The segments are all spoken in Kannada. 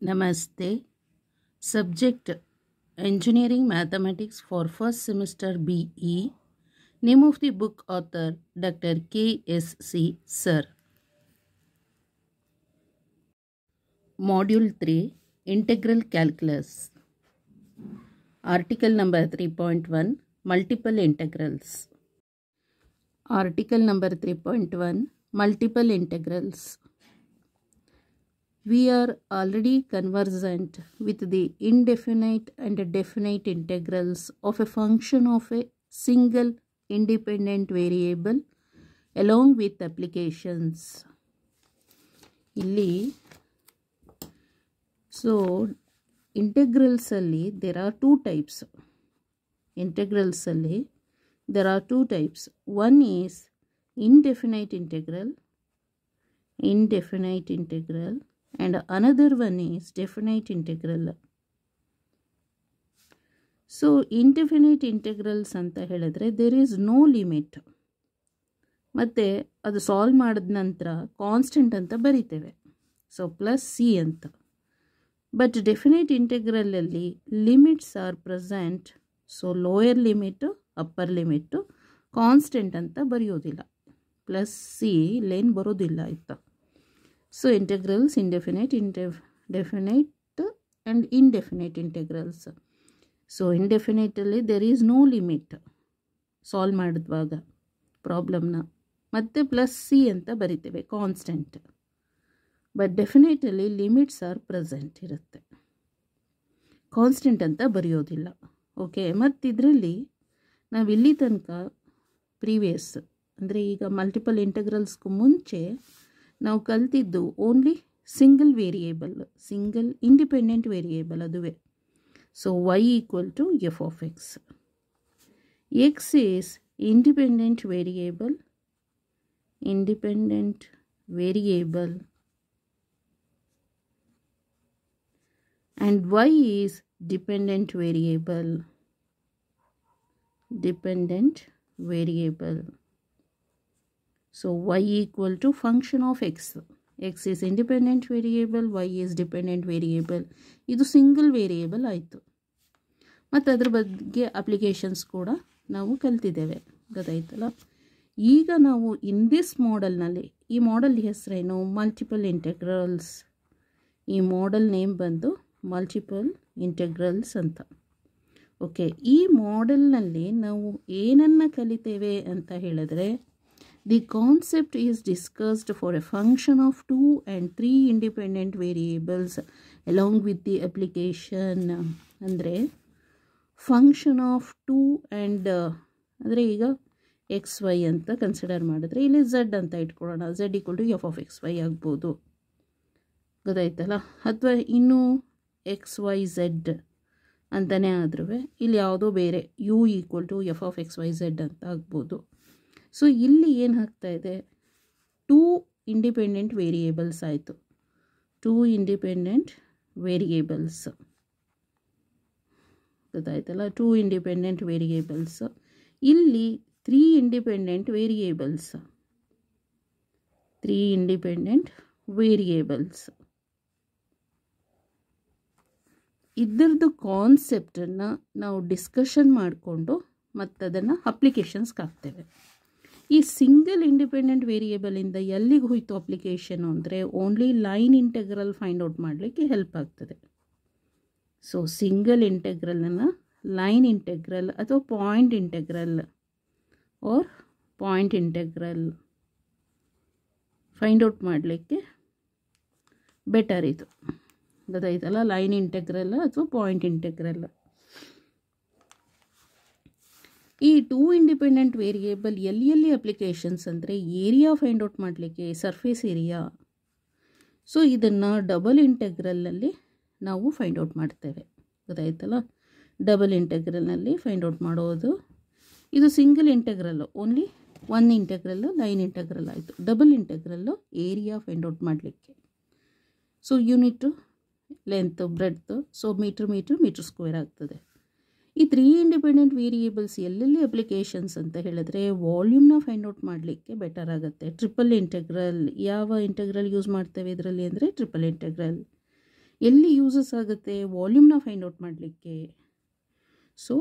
Namaste. Subject Engineering Mathematics for first semester BE. Name of the book author Dr. K.S.C. Sir. Module 3 Integral Calculus. Article number 3.1 Multiple Integrals. Article number 3.1 Multiple Integrals. We are already conversant with the indefinite and definite integrals of a function of a single independent variable along with applications. ಇಲ್ಲಿ integrals ಅಲ್ಲಿ there are two types. Integrals ಅಲ್ಲಿ there are two types. One is indefinite integral and another one is definite integral. So indefinite integrals ಅಂತ ಹೇಳಿದ್ರೆ there is no limit. ಮತ್ತೆ ಅದು ಸಾಲ್ವ್ ಮಾಡಿದ ನಂತರ ಕಾನ್ಸ್ಟೆಂಟ್ ಅಂತ ಬರಿತೇವೆ. ಸೊ ಪ್ಲಸ್ ಸಿ ಅಂತ. ಬಟ್ ಡೆಫಿನೆಟ್ ಇಂಟೆಗ್ರಲ್ ಅಲ್ಲಿ limits are present. So lower limit upper limit constant ಅಂತ ಬರೆಯೋದಿಲ್ಲ. ಪ್ಲಸ್ ಸಿ ಲೇನ್ ಬರೋದಿಲ್ಲ ಆಯ್ತಾ. So integrals indefinite, definite and indefinite integrals. So indefinitely there is no limit. Solve ಮಾಡಿದ್ವಾಗ ಪ್ರಾಬ್ಲಮ್ನ ಮತ್ತೆ ಪ್ಲಸ್ ಸಿ ಅಂತ ಬರಿತೇವೆ constant. But definitely limits are present ಇರುತ್ತೆ, ಕಾನ್ಸ್ಟೆಂಟ್ ಅಂತ ಬರೆಯೋದಿಲ್ಲ. ಓಕೆ, ಮತ್ತು ಇದರಲ್ಲಿ ನಾವು ಇಲ್ಲಿ ತನಕ ಪ್ರೀವಿಯಸ್ ಅಂದರೆ ಈಗ ಮಲ್ಟಿಪಲ್ ಇಂಟೆಗ್ರಲ್ಸ್ಗೂ ಮುಂಚೆ ನಾವು ಕಲ್ತಿದ್ದು only single variable, single independent variable ಅದುವೇ. So y equal to F of X. X is independent variable and y is dependent variable. So y equal to function of x. X is independent variable, y is dependent variable. ಇದು ಸಿಂಗಲ್ ವೇರಿಯೇಬಲ್ ಆಯಿತು. ಮತ್ತು ಅದ್ರ ಬಗ್ಗೆ ಅಪ್ಲಿಕೇಶನ್ಸ್ ಕೂಡ ನಾವು ಕಲ್ತಿದ್ದೇವೆ, ಗೊತ್ತಾಯ್ತಲ್ಲ. ಈಗ ನಾವು ಇನ್ ದಿಸ್ ಮಾಡೆಲ್ನಲ್ಲಿ, ಈ ಮಾಡೆಲ್ ಹೆಸರೇನು ಮಲ್ಟಿಪಲ್ ಇಂಟೆಗ್ರಲ್ಸ್. ಈ ಮಾಡೆಲ್ ನೇಮ್ ಬಂದು ಮಲ್ಟಿಪಲ್ ಇಂಟೆಗ್ರಲ್ಸ್ ಅಂತ. ಓಕೆ, ಈ ಮಾಡೆಲ್ನಲ್ಲಿ ನಾವು ಏನನ್ನು ಕಲಿತೇವೆ ಅಂತ ಹೇಳಿದ್ರೆ, the concept is discussed for a function of 2 and 3 independent variables along with the application. ಅಂದರೆ ಫಂಕ್ಷನ್ ಆಫ್ 2 and ಅಂದರೆ ಈಗ ಎಕ್ಸ್ ವೈ ಅಂತ ಕನ್ಸಿಡರ್ ಮಾಡಿದ್ರೆ ಇಲ್ಲಿ ಝೆಡ್ ಅಂತ ಇಟ್ಕೊಳ್ಳೋಣ. Z equal to F of X Y ಆಗ್ಬೋದು, ಗೊತ್ತಾಯ್ತಲ್ಲ. ಅಥವಾ ಇನ್ನೂ ಎಕ್ಸ್ ವೈ ಝೆಡ್ ಅಂತಲೇ ಆದ್ರೂ ಇಲ್ಲಿ ಯಾವುದೋ ಬೇರೆ U equal to F of X Y Z ಅಂತ ಆಗ್ಬೋದು. ಸೊ ಇಲ್ಲಿ ಏನು ಆಗ್ತಾ ಇದೆ, 2 ಇಂಡಿಪೆಂಡೆಂಟ್ ವೇರಿಯೇಬಲ್ಸ್ ಆಯಿತು. 2 ಇಂಡಿಪೆಂಡೆಂಟ್ ವೇರಿಯೇಬಲ್ಸ್, ಗೊತ್ತಾಯ್ತಲ್ಲ. 2 ಇಂಡಿಪೆಂಡೆಂಟ್ ವೇರಿಯೇಬಲ್ಸ್. ಇಲ್ಲಿ 3 ಇಂಡಿಪೆಂಡೆಂಟ್ ವೇರಿಯೇಬಲ್ಸ್. 3 independent variables. ಇದರದ್ದು ಕಾನ್ಸೆಪ್ಟನ್ನು ನಾವು ಡಿಸ್ಕಷನ್ ಮಾಡಿಕೊಂಡು ಮತ್ತು ಅದನ್ನು ಅಪ್ಲಿಕೇಶನ್ಸ್ಗೆ ಹಾಕ್ತೇವೆ. ಈ ಸಿಂಗಲ್ ಇಂಡಿಪೆಂಡೆಂಟ್ ವೇರಿಯೇಬಲಿಂದ ಎಲ್ಲಿಗೆ ಹೋಯಿತು ಅಪ್ಲಿಕೇಶನು ಅಂದರೆ only line integral find out ಮಾಡಲಿಕ್ಕೆ ಹೆಲ್ಪ್ ಆಗ್ತದೆ. ಸೊ ಸಿಂಗಲ್ ಇಂಟೆಗ್ರಲನ್ನು ಲೈನ್ ಇಂಟೆಗ್ರಲ್ ಅಥವಾ ಪಾಯಿಂಟ್ ಇಂಟೆಗ್ರಲ್ ಫೈಂಡ್ ಔಟ್ ಮಾಡಲಿಕ್ಕೆ ಬೆಟರ್ ಇದು, ಗೊತ್ತಾಯ್ತಲ್ಲ. ಲೈನ್ ಇಂಟೆಗ್ರಲ್ ಅಥವಾ ಪಾಯಿಂಟ್ ಇಂಟೆಗ್ರಲ್. ಈ 2 ಇಂಡಿಪೆಂಡೆಂಟ್ ವೇರಿಯೇಬಲ್ ಎಲ್ಲಿ ಅಪ್ಲಿಕೇಶನ್ಸ್ ಅಂದರೆ ಏರಿಯಾ ಫೈಂಡ್ ಔಟ್ ಮಾಡಲಿಕ್ಕೆ, ಸರ್ಫೇಸ್ ಏರಿಯಾ. ಸೊ ಇದನ್ನು ಡಬಲ್ ಇಂಟೆಗ್ರಲ್ನಲ್ಲಿ ನಾವು ಫೈಂಡ್ ಔಟ್ ಮಾಡ್ತೇವೆ, ಗೊತ್ತಾಯ್ತಲ್ಲ. ಡಬಲ್ ಇಂಟೆಗ್ರಲ್ನಲ್ಲಿ ಫೈಂಡ್ ಔಟ್ ಮಾಡೋದು. ಇದು single integral, only 1 integral line integral ಆಯಿತು. Double integral area find out ಮಾಡಲಿಕ್ಕೆ. So unit length breadth, so metre square ಆಗ್ತದೆ. ಈ 3 ಇಂಡಿಪೆಂಡೆಂಟ್ ವೇರಿಯೇಬಲ್ಸ್ ಎಲ್ಲೆಲ್ಲಿ ಅಪ್ಲಿಕೇಶನ್ಸ್ ಅಂತ ಹೇಳಿದ್ರೆ ವಾಲ್ಯೂಮ್ನ ಫೈಂಡ್ ಔಟ್ ಮಾಡಲಿಕ್ಕೆ ಬೆಟರ್ ಆಗುತ್ತೆ. ಟ್ರಿಪಲ್ ಇಂಟೆಗ್ರಲ್, ಯಾವ ಇಂಟೆಗ್ರಲ್ ಯೂಸ್ ಮಾಡ್ತೇವೆ ಇದರಲ್ಲಿ ಅಂದರೆ ಟ್ರಿಪಲ್ ಇಂಟೆಗ್ರಲ್. ಎಲ್ಲಿ ಯೂಸಸ್ ಆಗುತ್ತೆ? ವಾಲ್ಯೂಮ್ನ ಫೈಂಡ್ ಔಟ್ ಮಾಡಲಿಕ್ಕೆ. ಸೊ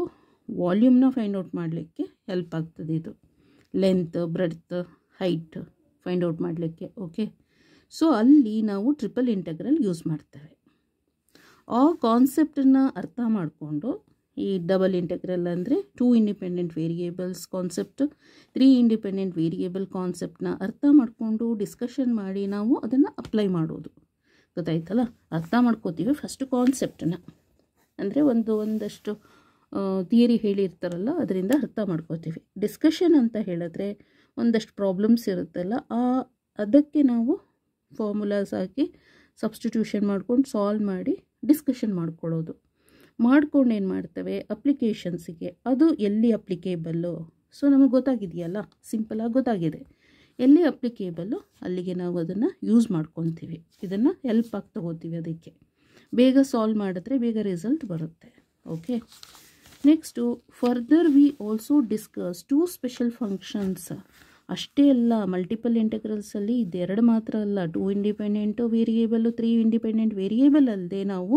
ವಾಲ್ಯೂಮ್ನ ಫೈಂಡ್ ಔಟ್ ಮಾಡಲಿಕ್ಕೆ ಹೆಲ್ಪ್ ಆಗ್ತದೆ ಇದು. Length, breadth, height find out ಮಾಡಲಿಕ್ಕೆ. ಓಕೆ, ಸೊ ಅಲ್ಲಿ ನಾವು ಟ್ರಿಪಲ್ ಇಂಟೆಗ್ರಲ್ ಯೂಸ್ ಮಾಡ್ತೇವೆ. ಆ ಕಾನ್ಸೆಪ್ಟನ್ನು ಅರ್ಥ ಮಾಡಿಕೊಂಡು ಈ ಡಬಲ್ ಇಂಟೆಗ್ರಲ್ ಅಂದರೆ 2 independent variables concept, 3 independent variable ಕಾನ್ಸೆಪ್ಟನ್ನ ಅರ್ಥ ಮಾಡಿಕೊಂಡು ಡಿಸ್ಕಷನ್ ಮಾಡಿ ನಾವು ಅದನ್ನು ಅಪ್ಲೈ ಮಾಡೋದು. ಗೊತ್ತಾಯ್ತಲ್ಲ? ಅರ್ಥ ಮಾಡ್ಕೋತೀವಿ ಫಸ್ಟು ಕಾನ್ಸೆಪ್ಟನ್ನ, ಅಂದರೆ ಒಂದಷ್ಟು ಥಿಯರಿ ಹೇಳಿರ್ತಾರಲ್ಲ ಅದರಿಂದ ಅರ್ಥ ಮಾಡ್ಕೋತೀವಿ. ಡಿಸ್ಕಷನ್ ಅಂತ ಹೇಳಿದ್ರೆ ಒಂದಷ್ಟು ಪ್ರಾಬ್ಲಮ್ಸ್ ಇರುತ್ತಲ್ಲ, ಅದಕ್ಕೆ ನಾವು ಫಾರ್ಮುಲಾಸ್ ಹಾಕಿ ಸಬ್ಸ್ಟಿಟ್ಯೂಷನ್ ಮಾಡ್ಕೊಂಡು ಸಾಲ್ವ್ ಮಾಡಿ ಡಿಸ್ಕಷನ್ ಮಾಡ್ಕೊಳ್ಳೋದು. ಮಾಡ್ಕೊಂಡು ಏನು ಮಾಡ್ತೇವೆ, ಅಪ್ಲಿಕೇಶನ್ಸಿಗೆ ಅದು ಎಲ್ಲಿ ಅಪ್ಲಿಕೇಬಲ್ಲು. ಸೊ ನಮಗೆ ಗೊತ್ತಾಗಿದೆಯಲ್ಲ, ಸಿಂಪಲಾಗಿ ಗೊತ್ತಾಗಿದೆ ಎಲ್ಲಿ ಅಪ್ಲಿಕೇಬಲ್ಲು, ಅಲ್ಲಿಗೆ ನಾವು ಅದನ್ನು ಯೂಸ್ ಮಾಡ್ಕೊತೀವಿ. ಇದನ್ನು ಹೆಲ್ಪ್ ಆಗಿ ತಗೋತೀವಿ. ಅದಕ್ಕೆ ಬೇಗ ಸಾಲ್ವ್ ಮಾಡಿದ್ರೆ ಬೇಗ ರಿಸಲ್ಟ್ ಬರುತ್ತೆ. Okay, next further we also discuss 2 special functions. ಅಷ್ಟೇ ಅಲ್ಲ, ಮಲ್ಟಿಪಲ್ ಇಂಟೆಗ್ರಲ್ಸಲ್ಲಿ ಇದೆರಡು ಮಾತ್ರ ಅಲ್ಲ, 2 ಇಂಡಿಪೆಂಡೆಂಟು ವೇರಿಯೇಬಲ್ಲು, 3 ಇಂಡಿಪೆಂಡೆಂಟ್ ವೇರಿಯೇಬಲ್ ಅಲ್ಲದೆ ನಾವು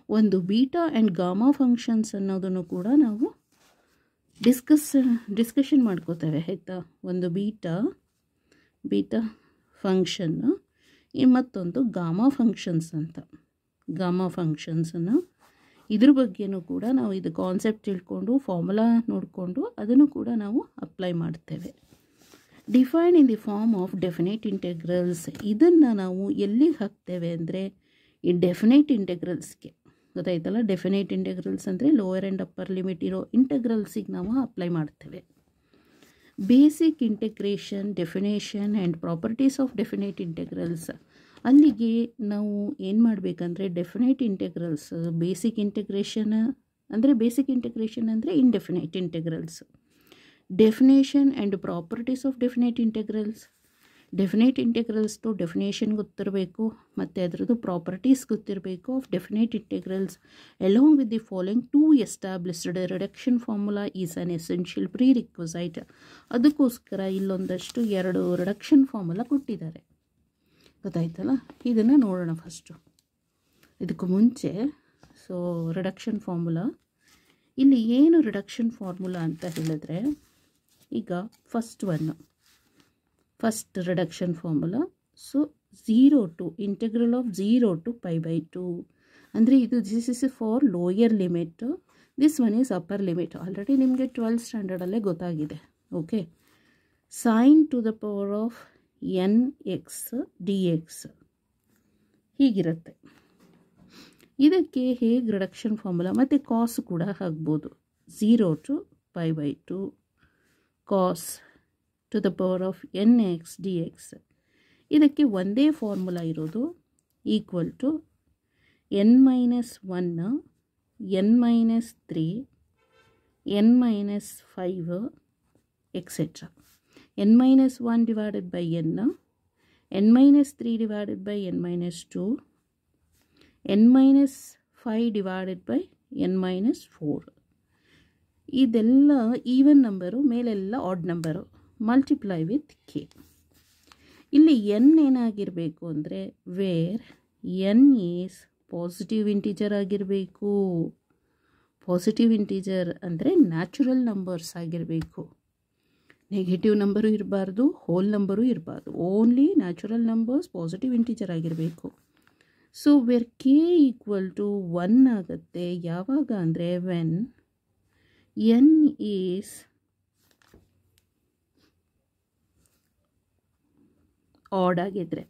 ಒಂದು ಬೀಟಾ ಆ್ಯಂಡ್ ಗಾಮಾ ಫಂಕ್ಷನ್ಸ್ ಅನ್ನೋದನ್ನು ಕೂಡ ನಾವು ಡಿಸ್ಕಷನ್ ಮಾಡ್ಕೋತೇವೆ. ಆಯಿತಾ? ಒಂದು ಬೀಟಾ ಫಂಕ್ಷನ್ನು, ಮತ್ತೊಂದು ಗಾಮಾ ಫಂಕ್ಷನ್ಸ್ ಅಂತ. ಗಾಮಾ ಫಂಕ್ಷನ್ಸನ್ನು ಇದ್ರ ಬಗ್ಗೆನೂ ಕೂಡ ನಾವು ಇದು ಕಾನ್ಸೆಪ್ಟ್ ತಿಳ್ಕೊಂಡು ಫಾರ್ಮುಲಾ ನೋಡಿಕೊಂಡು ಅದನ್ನು ಕೂಡ ನಾವು ಅಪ್ಲೈ ಮಾಡ್ತೇವೆ. Define in the form of definite integrals. ಇದನ್ನು ನಾವು ಎಲ್ಲಿಗೆ ಹಾಕ್ತೇವೆ ಅಂದರೆ ಈ ಡೆಫಿನೈಟ್ ಇಂಟೆಗ್ರಲ್ಸ್ಗೆ. ಗೊತ್ತಾಯ್ತಲ್ಲ? ಡೆಫಿನೈಟ್ ಇಂಟೆಗ್ರಲ್ಸ್ ಅಂದರೆ ಲೋಯರ್ ಆ್ಯಂಡ್ ಅಪ್ಪರ್ ಲಿಮಿಟ್ ಇರೋ ಇಂಟೆಗ್ರಲ್ಸಿಗೆ ನಾವು ಅಪ್ಲೈ ಮಾಡ್ತೇವೆ. Basic integration, definition and properties of definite integrals. ಅಲ್ಲಿಗೆ ನಾವು ಏನು ಮಾಡಬೇಕಂದ್ರೆ ಡೆಫಿನೈಟ್ ಇಂಟೆಗ್ರಲ್ಸ್, ಬೇಸಿಕ್ ಇಂಟೆಗ್ರೇಷನ್ ಅಂದರೆ indefinite integrals, definition and properties of definite integrals. Definite ಇಂಟೆಗ್ರಲ್ಸ್ದು ಡೆಫಿನೇಷನ್ ಗೊತ್ತಿರಬೇಕು ಮತ್ತು ಅದರದ್ದು ಪ್ರಾಪರ್ಟೀಸ್ ಗೊತ್ತಿರಬೇಕು of definite integrals. Along with the following 2 established reduction formula is an essential prerequisite. ಅದಕ್ಕೋಸ್ಕರ ಇಲ್ಲೊಂದಷ್ಟು 2 ರಿಡಕ್ಷನ್ ಫಾರ್ಮುಲಾ ಕೊಟ್ಟಿದ್ದಾರೆ. ಗೊತ್ತಾಯ್ತಲ್ಲ? ಇದನ್ನು ನೋಡೋಣ ಫಸ್ಟು. ಇದಕ್ಕೂ ಮುಂಚೆ ರಿಡಕ್ಷನ್ ಫಾರ್ಮುಲಾ, ಇಲ್ಲಿ ಏನು ರಿಡಕ್ಷನ್ ಫಾರ್ಮುಲಾ ಅಂತ ಹೇಳಿದ್ರೆ, ಈಗ first reduction formula. So 0 to integral of 0 to π/2 ಅಂದರೆ ಇದು this is for lower limit, this one is upper limit. Already ನಿಮಗೆ 12th ಸ್ಟ್ಯಾಂಡರ್ಡಲ್ಲೇ ಗೊತ್ತಾಗಿದೆ. Okay, sine to the power of nx dx ಹೀಗಿರುತ್ತೆ. ಇದಕ್ಕೆ ಹೇಗೆ ರಿಡಕ್ಷನ್ ಫಾರ್ಮುಲಾ ಮತ್ತು ಕಾಸ್ ಕೂಡ ಹಾಕ್ಬೋದು. 0 to π/2 cos to the power of nx dx. ಇದಕ್ಕೆ ಒಂದೇ ಫಾರ್ಮುಲಾ ಇರೋದು, equal to n-1, n-3, n-5 et cetera. n-1 divided by n-3 divided by n-2, n-5 divided by n-4. ಇದೆಲ್ಲ ಈವನ್ ನಂಬರು, ಮೇಲೆಲ್ಲ odd number. Multiply with K. ಇಲ್ಲಿ ಎನ್ ಏನಾಗಿರಬೇಕು ಅಂದರೆ where N is positive integer ಆಗಿರಬೇಕು. ಪಾಸಿಟಿವ್ ಇಂಟೀಜರ್ ಅಂದರೆ ನ್ಯಾಚುರಲ್ ನಂಬರ್ಸ್ ಆಗಿರಬೇಕು. ನೆಗೆಟಿವ್ ನಂಬರು ಇರಬಾರ್ದು, ಹೋಲ್ ನಂಬರು ಇರಬಾರ್ದು. Only natural numbers positive integer ಆಗಿರಬೇಕು. So where K equal to 1 ಆಗುತ್ತೆ ಯಾವಾಗ ಅಂದರೆ ವೆನ್ ಎನ್ ಈಸ್ ಆಡ್ ಆಗಿದ್ದರೆ,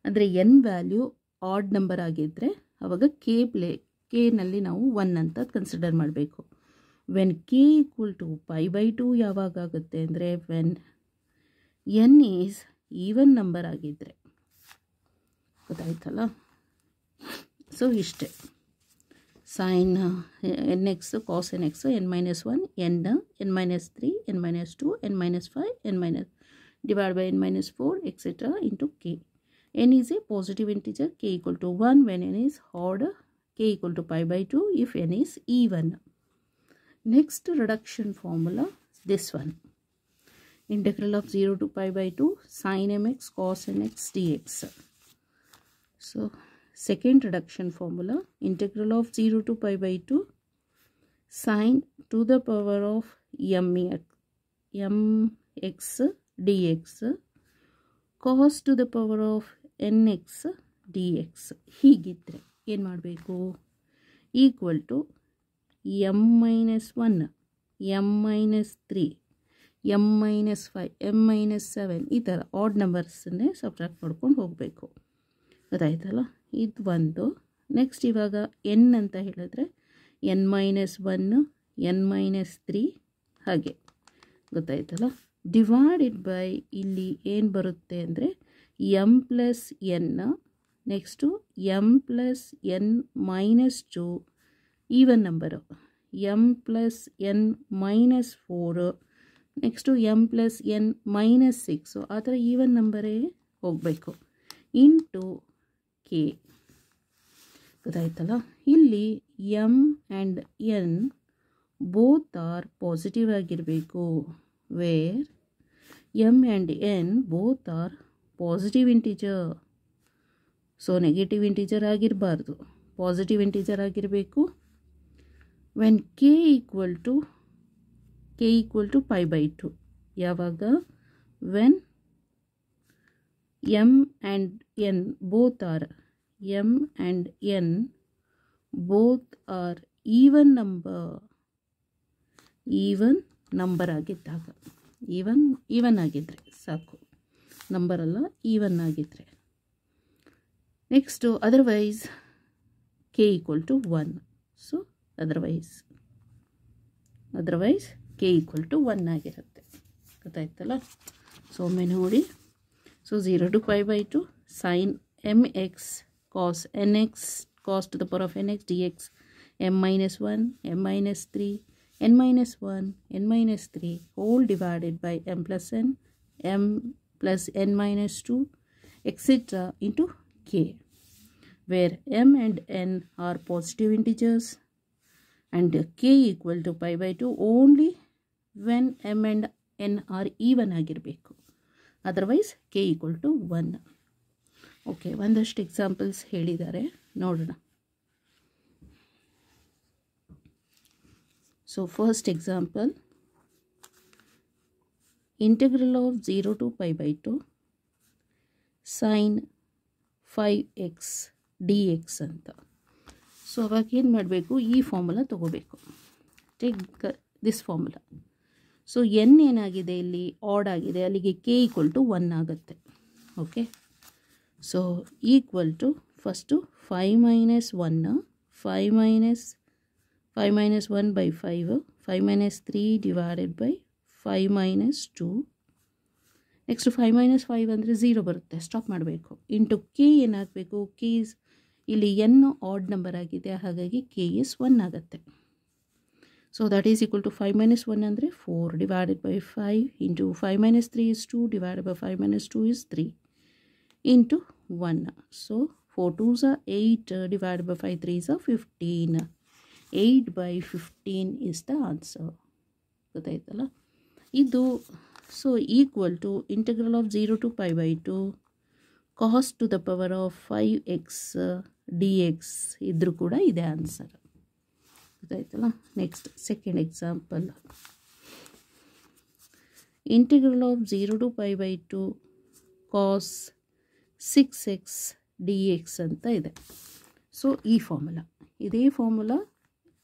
ಅಂದರೆ ಎನ್ ವ್ಯಾಲ್ಯೂ ಆಡ್ ನಂಬರ್ ಆಗಿದ್ದರೆ ಆವಾಗ ನಲ್ಲಿ ನಾವು 1 ಅಂತ ಕನ್ಸಿಡರ್ ಮಾಡಬೇಕು. ವೆನ್ ಕೆ ಈಕ್ವಲ್ ಟು π/2 ಯಾವಾಗ ಆಗುತ್ತೆ ಅಂದರೆ when N is even number ಆಗಿದ್ದರೆ. ಗೊತ್ತಾಯ್ತಲ್ಲ? ಸೊ ಇಷ್ಟೇ. Sign nx cos nx n-1 n-3 n-2 n-5 n- divided by n-4 etc. into k. n is a positive integer, k equal to 1 when n is odd, k equal to π/2 if n is even. Next reduction formula, this one. Integral of 0 to π/2 sin mx cos nx dx. So second reduction formula, integral of 0 to pi by 2 sine to the power of mx dx cos to the power of nx dx. ಹೀಗಿದ್ರೆ ಏನು ಮಾಡಬೇಕು? Equal to m minus 1, m minus 3, m minus 5, m minus 7 ಈ ಥರ ಆಡ್ ನಂಬರ್ಸನ್ನೇ ಸಬ್ಟ್ರಾಕ್ಟ್ ಮಾಡ್ಕೊಂಡು ಹೋಗಬೇಕು. ಗೊತ್ತಾಯ್ತಲ್ಲ? ಇದು ಒಂದು. ನೆಕ್ಸ್ಟ್ ಇವಾಗ n ಅಂತ ಹೇಳಿದ್ರೆ n minus 1, n minus 3 ಹಾಗೆ. ಗೊತ್ತಾಯ್ತಲ್ಲ? ಡಿವೈಡೆಡ್ ಬೈ ಇಲ್ಲಿ ಏನು ಬರುತ್ತೆ ಅಂದರೆ m plus n, next m plus n minus 2 even number, m plus n minus 4, next m plus n minus 6 ಆ ಥರ ಈವನ್ ನಂಬರೇ ಹೋಗಬೇಕು ಇಂಟು ಕೆ. ಗೊತ್ತಾಯ್ತಲ್ಲ? ಇಲ್ಲಿ m and n both are positive ಆಗಿರಬೇಕು. ವೇರ್ m and n both are positive integer. So negative integer ಆಗಿರಬಾರ್ದು, ಪಾಸಿಟಿವ್ ಇಂಟಿಜರ್ ಆಗಿರಬೇಕು. When k equal to pi by 2. ಯಾವಾಗ? When m and n both are even number ಆಗಿದ್ದಾಗ, ಈವನ್ ಆಗಿದ್ದರೆ ಸಾಕು, ನಂಬರಲ್ಲ, ಈವನ್ ಆಗಿದ್ದರೆ. Next otherwise k equal to 1. So otherwise k equal to 1 ಆಗಿರುತ್ತೆ. ಗೊತ್ತಾಯ್ತಲ್ಲ? ಸೊ ಒಮ್ಮೆ ನೋಡಿ. So 0 to pi by 2 sin mx cos nx cos to the power of nx dx m minus 1, m minus 3, n minus 1, n minus 3 whole divided by m plus n minus 2 etc. into k, where m and n are positive integers and k equal to pi by 2 only when m and n are even ಆಗಿರಬೇಕು. Otherwise k equal to 1. Okay, ಒಂದಷ್ಟು ಎಕ್ಸಾಂಪಲ್ಸ್ ಹೇಳಿದ್ದಾರೆ, ನೋಡೋಣ. So first example, integral of 0 to pi by 2 sin 5x dx ಅಂತ. ಸೊ ಅವಾಗ ಏನು ಮಾಡಬೇಕು? ಈ ಫಾರ್ಮುಲಾ ತೊಗೋಬೇಕು. Take this formula. So n ಏನಾಗಿದೆ ಇಲ್ಲಿ? ಆಡ್ ಆಗಿದೆ, ಅಲ್ಲಿಗೆ k ಈಕ್ವಲ್ ಟು 1 ಆಗುತ್ತೆ. Okay, so equal to first 5 minus 1, 5 minus 1 by 5, 5 minus 3 divided by 5 minus 2. Next 5 minus 5 ಅಂದರೆ 0 ಬರುತ್ತೆ, ಸ್ಟಾಪ್ ಮಾಡಬೇಕು. ಇಂಟು ಕೆ ಏನಾಗಬೇಕು? ಕೆ ಇಸ್ ಇಲ್ಲಿ n ಆಡ್ ನಂಬರ್ ಆಗಿದೆ, ಹಾಗಾಗಿ ಕೆ ಇಸ್ 1 ಆಗುತ್ತೆ. So that is equal to 5 minus 1 ಅಂದರೆ 4 divided by 5 into 5 minus 3 is 2 divided by 5 minus 2 is 3 into 1. So 4 2s are 8 divided by 5 3s are 15. 8 by 15 is the answer. ಗೊತ್ತಾಯ್ತಲ್ಲ? ಇದು so equal to integral of 0 to pi by 2 cos to the power of 5x dx ಇದ್ರೂ ಕೂಡ ಇದೆ ಆನ್ಸರ್. ಗೊತ್ತಾಯ್ತಲ್ಲ? Next second example, integral of 0 to pi by 2 cos 6x dx ಅಂತ ಇದೆ. ಸೊ ಈ ಫಾರ್ಮುಲಾ, ಇದೇ ಫಾರ್ಮುಲಾ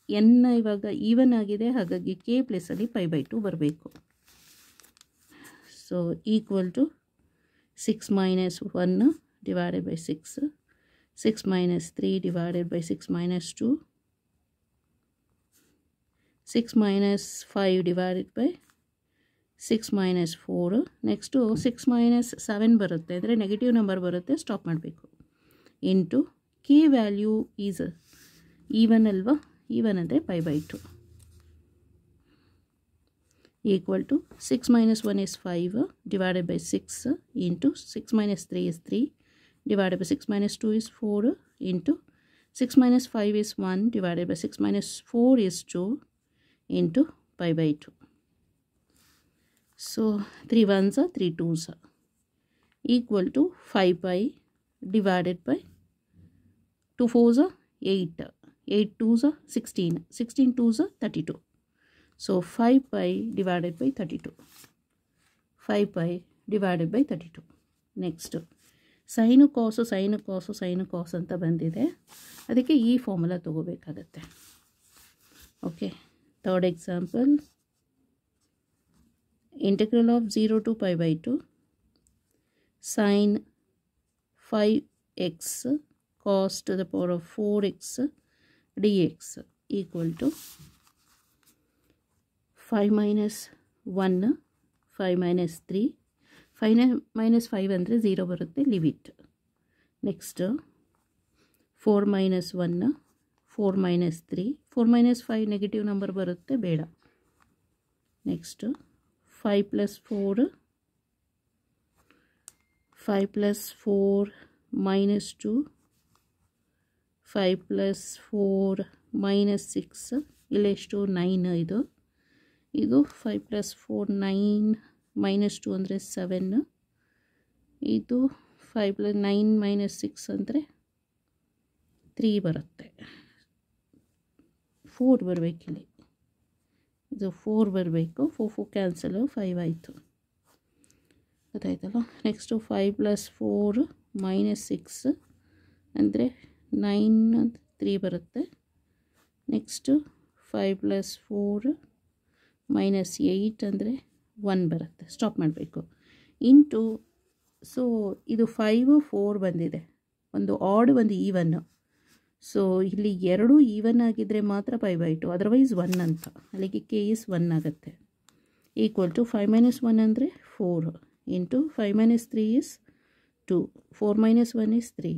n ಇವಾಗ ಈವನ್ ಆಗಿದೆ, ಹಾಗಾಗಿ k ಪ್ಲೇಸಲ್ಲಿ pi by 2 ಬರಬೇಕು. So equal to 6 minus 1 divided by 6, 6 minus 3 divided by 6 minus 2, 6 minus 5 divided by 6 minus 4. Next 6 minus 7 ಬರುತ್ತೆ, ಅಂದರೆ ನೆಗೆಟಿವ್ ನಂಬರ್ ಬರುತ್ತೆ, ಸ್ಟಾಪ್ ಮಾಡಬೇಕು. Into K value is even ಅಲ್ವಾ? ಈವನ್ ಅಂದರೆ pi by 2 equal to 6 minus 1 is 5 divided by 6 into 6 minus 3 is 3 divided by 6 minus 2 is 4 into 6 minus 5 is 1 divided by 6 minus 4 is 2 into pi by 2. So 3 1s are 3 2s are equal to 5 pi divided by 2 4s are 8, 8 2s are 16, 16 2s are 32. So 5 pi divided by 32, 5 pi divided by 32. Next sine cos ಅಂತ ಬಂದಿದೆ, ಅದಕ್ಕೆ ಈ ಫಾರ್ಮುಲಾ ತಗೋಬೇಕಾಗತ್ತೆ. Okay, third example, integral of 0 to pi by 2 sin 5x cos to the power of 4x dx equal to 5 minus 1, 5 minus 3, 5 minus 5 ಅಂದರೆ 0 ಬರುತ್ತೆ, leave it. Next 4 minus 1, 4 minus 3, 4 minus 5 negative number ಬರುತ್ತೆ, ಬೇಡ. Next 5 plus 4, 5 plus 4 minus 2, 5 plus 4 minus 6, ಇಲ್ಲೆಷ್ಟು 9, ಇದು 5 plus 4 9 minus 2 ಅಂದರೆ 7, ಇದು 5 plus 9 minus 6 ಅಂದರೆ 3 ಬರುತ್ತೆ, 4 ಬರಬೇಕಿಲ್ಲಿ, ಇದು 4 ಬರಬೇಕು, 4 4 ಕ್ಯಾನ್ಸಲು, 5 ಆಯಿತು, ಗೊತ್ತಾಯ್ತಲ್ಲ. ನೆಕ್ಸ್ಟು 5 plus 4 minus 6 ಅಂದರೆ 9, 3 ಬರುತ್ತೆ. ನೆಕ್ಸ್ಟು 5 plus 4 minus 8 ಅಂದರೆ 1 ಬರುತ್ತೆ, ಸ್ಟಾಪ್ ಮಾಡಬೇಕು. ಇಂಟು, ಸೊ ಇದು 5 4 ಬಂದಿದೆ, ಒಂದು ಆಡ್ ಒಂದು ಈವನ್. ಸೊ ಇಲ್ಲಿ 2 ಈವನ್ ಆಗಿದ್ದರೆ ಮಾತ್ರ ಪೈ ಬೈ 2, ಅದರ್ವೈಸ್ 1 ಅಂತ, ಅಲ್ಲಿಗೆ ಕೆ ಇಸ್ 1 ಆಗುತ್ತೆ. ಈಕ್ವಲ್ ಟು 5 minus 1 ಅಂದರೆ 4 into 5 minus 3 is 2, 4 minus 1 is 3,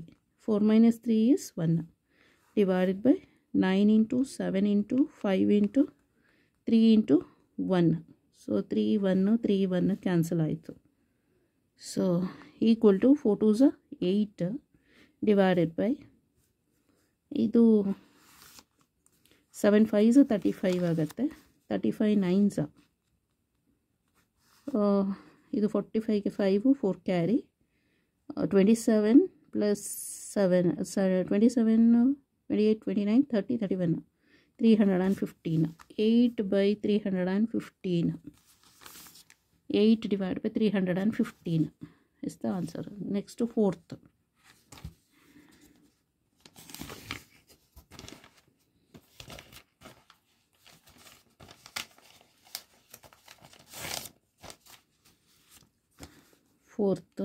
4 minus 3 is 1 divided by 9 into 7 into 5 into 3 into 1. So 3 1 3 1 cancel ಆಯಿತು. So equal to 4 2s 8 divided by, ಇದು 7 5s 35 ಆಗುತ್ತೆ, 35 9s, ಇದು 45ಗೆ 5 4 carry, 27 plus 7 27 28 29 30 31 315, 8 by 315, 8 divided by 315 is the answer. Next to fourth. Fourth,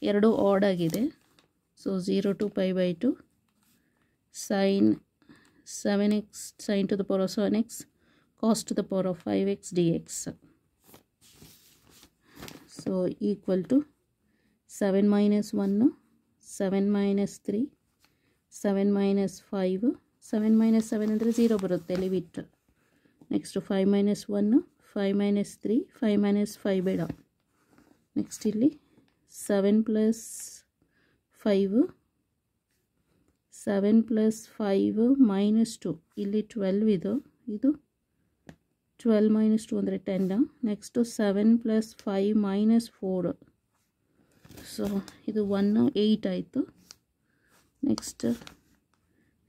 ಎರಡು ಆಡ್ ಆಗಿದೆ. So 0 to pi by 2 sin 7x sin to the power of 7x cos to the power of 5x dx. So equal to 7 minus 1, 7 minus 3, 7 minus 5, 7 minus 7 ಅಂದರೆ 0 ಬರುತ್ತೆ, leave it. Next 5 minus 1, 5 minus 3, 5 minus 5 ಬೇಡ. ನೆಕ್ಸ್ಟ್ ಇಲ್ಲಿ 7 plus 5, 7 plus 5 minus 2, ಇಲ್ಲಿ 12 ಇದು 12 minus 2 ಅಂದರೆ 10. ನೆಕ್ಸ್ಟು 7 plus 5 minus 4, ಸೊ ಇದು 1 8 ಆಯಿತು. ನೆಕ್ಸ್ಟ್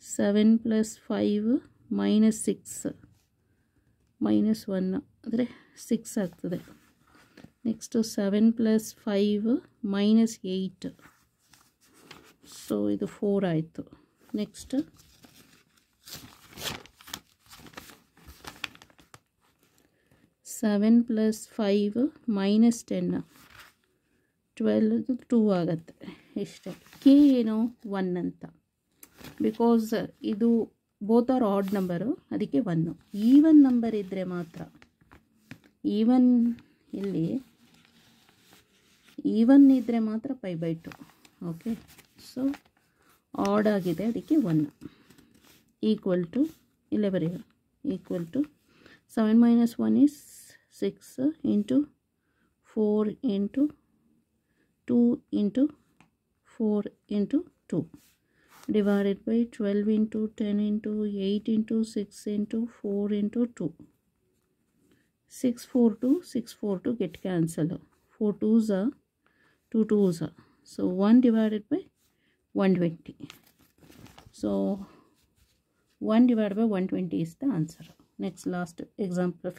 7 plus 5 minus 6 minus 1 ಅಂದರೆ 6 ಆಗ್ತದೆ. ನೆಕ್ಸ್ಟು 7 plus 5 minus 8, ಸೊ ಇದು 4 ಆಯಿತು. ನೆಕ್ಸ್ಟ್ 7 plus 5 minus 10, 12 2 ಆಗುತ್ತೆ. ಇಷ್ಟೇ. ಕೆ ಏನು 1 ಅಂತ, ಬಿಕಾಸ್ ಇದು ಬೋತ್ ಆರ್ ಆಡ್ ನಂಬರು, ಅದಕ್ಕೆ 1. ಈವನ್ ನಂಬರ್ ಇದ್ದರೆ ಮಾತ್ರ, ಈವನ್ ಇಲ್ಲಿ ಈವನ್ ಇದ್ದರೆ ಮಾತ್ರ pi by 2. Okay, so odd ಆಗಿದೆ, ಅದಕ್ಕೆ 1. ಈಕ್ವಲ್ ಟು ಇಲ್ಲೇ ಬರೆಯೋಣ, equal to 7 minus 1 is 6 into 4 into 2 into 4 into 2 divided by 12 into 10 into 8 into 6 into 4 into 2. 6 4 2 6 4 2 get cancelled. 4 2s are 2 2s are. So 1 divided by 120. So 1 divided by 120 is the answer. Next, last example,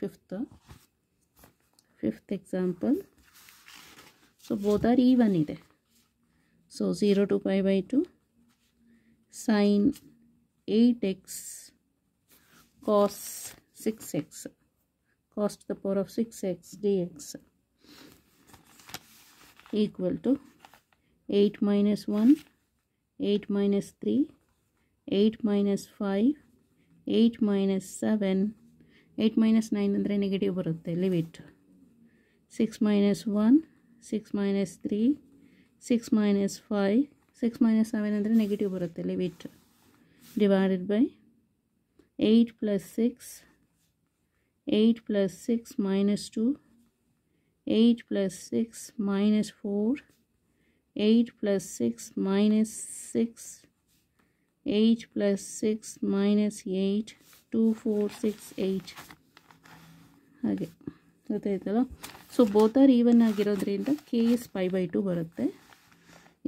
fifth example. So both are even ide. So 0 to pi by 2 sine 8x cos 6x, cos to the power of 6x dx equal to 8 minus 1, 8 minus 3, 8 minus 5, 8 minus 7, 8 minus 9 ಅಂದರೆ ನೆಗೆಟಿವ್ ಬರುತ್ತೆ, limit 6 minus 1, 6 minus 3, 6 minus 5, 6 minus 7 ಅಂದರೆ ನೆಗೆಟಿವ್ ಬರುತ್ತೆ, limit divided by 8 plus 6, 8 plus 6 minus 2, 8 plus 6 minus 4, 8 plus 6 minus 6, 8 plus 6 minus 8, 2, 4, 6, 8 ಹಾಗೆ ಗೊತ್ತಾಯ್ತಲ್ಲ. ಸೊ ಬೋತ್ ಆರ್ ಈವನ್ ಆಗಿರೋದ್ರಿಂದ ಕೆ ಇಸ್ ಪೈ ಬೈ 2 ಬರುತ್ತೆ.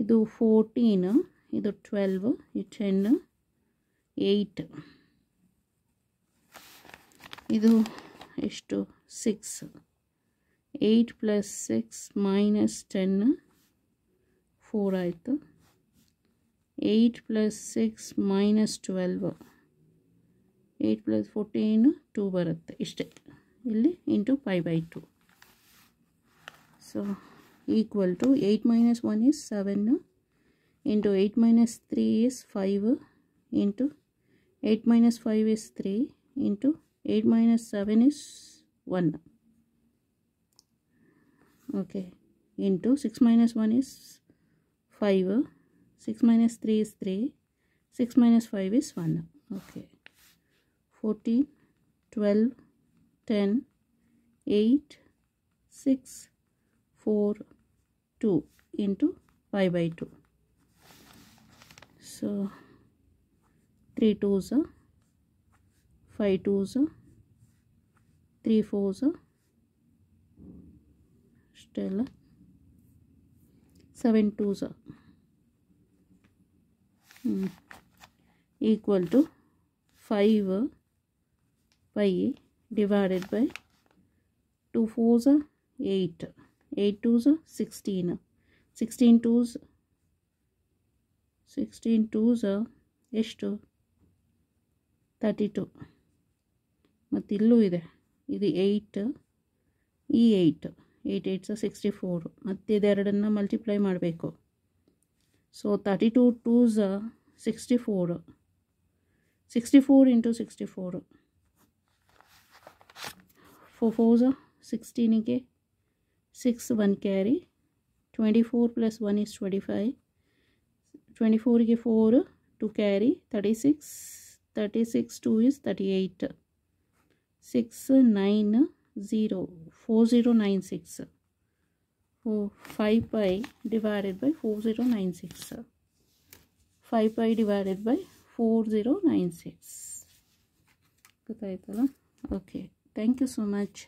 ಇದು 14, ಇದು 12, ಇದು 10, 8, ಇದು ಎಷ್ಟು 6, 8 plus 6 minus 10 4 ಆಯಿತು, 8 plus 6 minus 12, 8 plus 14 2 ಬರುತ್ತೆ, ಇಷ್ಟೇ ಇಲ್ಲಿ into pi by 2. So equal to 8 minus 1 is 7 into 8 minus 3 is 5 into 8 minus 5 is 3 into 8 minus 7 is 1. Okay, into 6 minus 1 is 5, 6 minus 3 is 3, 6 minus 5 is 1. Okay, 14, 12, 10, 8, 6, 4, 2 into pi by 2. So 3 2s, 5 2s, 3 4s, still 7 2s equal to 5 pi divided by 2 4s 8, 8 2s 16, 16 2s, 16 2s ಎಷ್ಟು 32. ಮತ್ತು ಇಲ್ಲೂ ಇದೆ, ಇದು 8, ಈ 8 8 8 64, ಮತ್ತು ಇದೆರಡನ್ನು ಮಲ್ಟಿಪ್ಲೈ ಮಾಡಬೇಕು. So 32 2s 64, 64 into 64, 4 4s 16ಗೆ 6 1 carry, 24 plus 1 is 25, 24ಗೆ 4 2 carry 36, 36 2 is 38, 6 9 0 4096, 5 pi divided by 4096, 5 pi divided by 4096 ಗೊತ್ತಾಯ್ತಲ್ಲ. Okay, thank you so much.